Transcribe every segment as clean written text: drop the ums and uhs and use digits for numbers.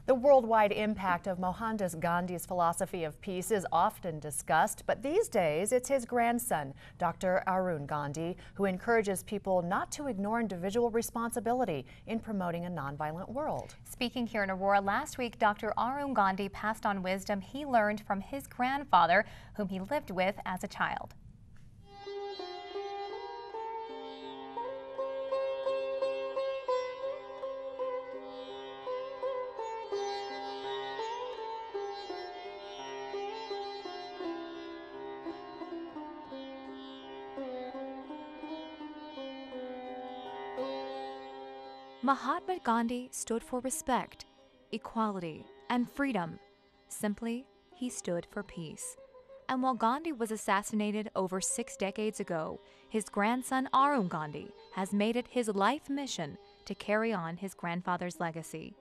The worldwide impact of Mohandas Gandhi's philosophy of peace is often discussed, but these days it's his grandson, Dr. Arun Gandhi, who encourages people not to ignore individual responsibility in promoting a nonviolent world. Speaking here in Aurora last week, Dr. Arun Gandhi passed on wisdom he learned from his grandfather, whom he lived with as a child. Mahatma Gandhi stood for respect, equality, and freedom. Simply, he stood for peace. And while Gandhi was assassinated over 6 decades ago, his grandson Arun Gandhi has made it his life mission to carry on his grandfather's legacy.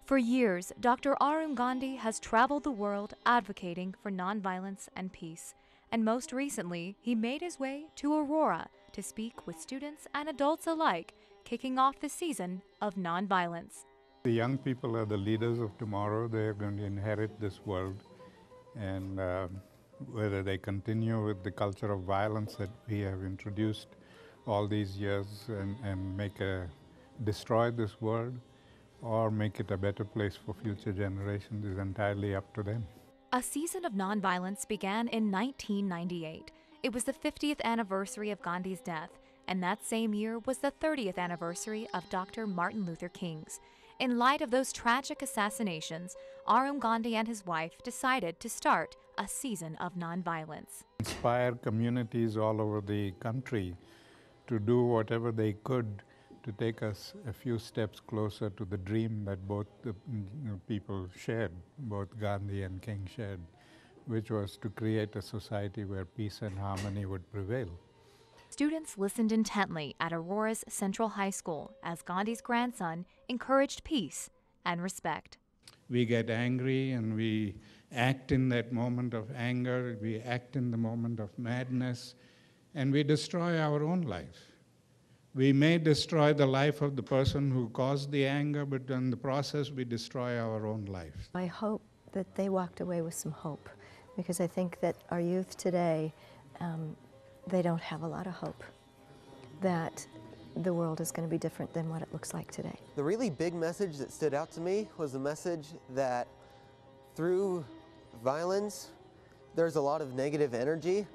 For years, Dr. Arun Gandhi has traveled the world advocating for nonviolence and peace. And most recently, he made his way to Aurora to speak with students and adults alike, kicking off the season of nonviolence. The young people are the leaders of tomorrow. They are going to inherit this world. And whether they continue with the culture of violence that we have introduced all these years and destroy this world, or make it a better place for future generations, is entirely up to them. A season of nonviolence began in 1998. It was the 50th anniversary of Gandhi's death, and that same year was the 30th anniversary of Dr. Martin Luther King's. In light of those tragic assassinations, Arun Gandhi and his wife decided to start a season of nonviolence. Inspire communities all over the country to do whatever they could to take us a few steps closer to the dream that both the people shared, both Gandhi and King shared, which was to create a society where peace and harmony would prevail. Students listened intently at Aurora's Central High School as Gandhi's grandson encouraged peace and respect. We get angry and we act in that moment of anger, we act in the moment of madness, and we destroy our own life. We may destroy the life of the person who caused the anger, but in the process we destroy our own life. I hope that they walked away with some hope, because I think that our youth today, they don't have a lot of hope that the world is going to be different than what it looks like today. The really big message that stood out to me was the message that through violence, there's a lot of negative energy,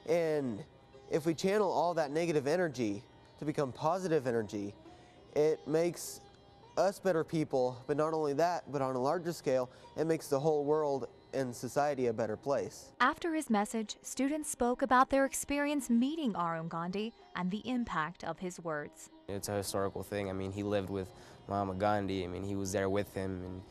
and if we channel all that negative energy to become positive energy, it makes us better people, but not only that, but on a larger scale, it makes the whole world and society a better place. After his message, students spoke about their experience meeting Arun Gandhi and the impact of his words. It's a historical thing. I mean, he lived with Mahatma Gandhi. I mean, he was there with him and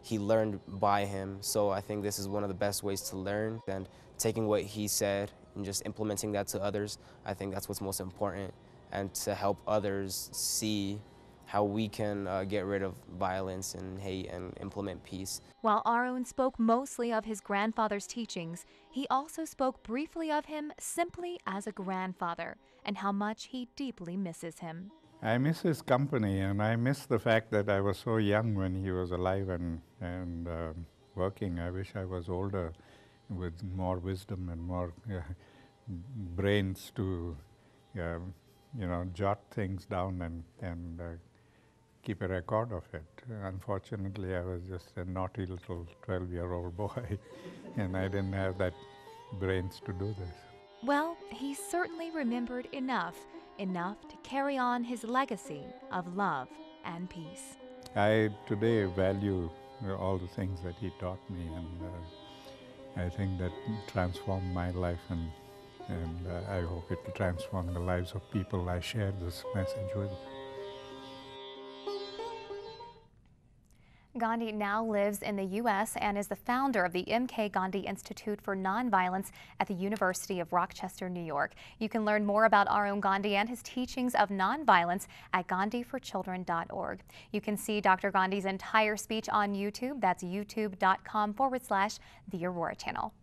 he learned by him. So I think this is one of the best ways to learn, and taking what he said and just implementing that to others, I think that's what's most important, and to help others see how we can get rid of violence and hate and implement peace. While Arun spoke mostly of his grandfather's teachings, he also spoke briefly of him simply as a grandfather and how much he deeply misses him. I miss his company, and I miss the fact that I was so young when he was alive and working. I wish I was older with more wisdom and more brains to jot things down and keep a record of it. Unfortunately, I was just a naughty little 12-year-old boy, and I didn't have that brains to do this. Well, he certainly remembered enough to carry on his legacy of love and peace. I today value all the things that he taught me, and I think that transformed my life, and I hope it will transform the lives of people I share this message with. Gandhi now lives in the U.S. and is the founder of the M.K. Gandhi Institute for Nonviolence at the University of Rochester, New York. You can learn more about Arun Gandhi and his teachings of nonviolence at gandhiforchildren.org. You can see Dr. Gandhi's entire speech on YouTube. That's youtube.com/The Aurora Channel.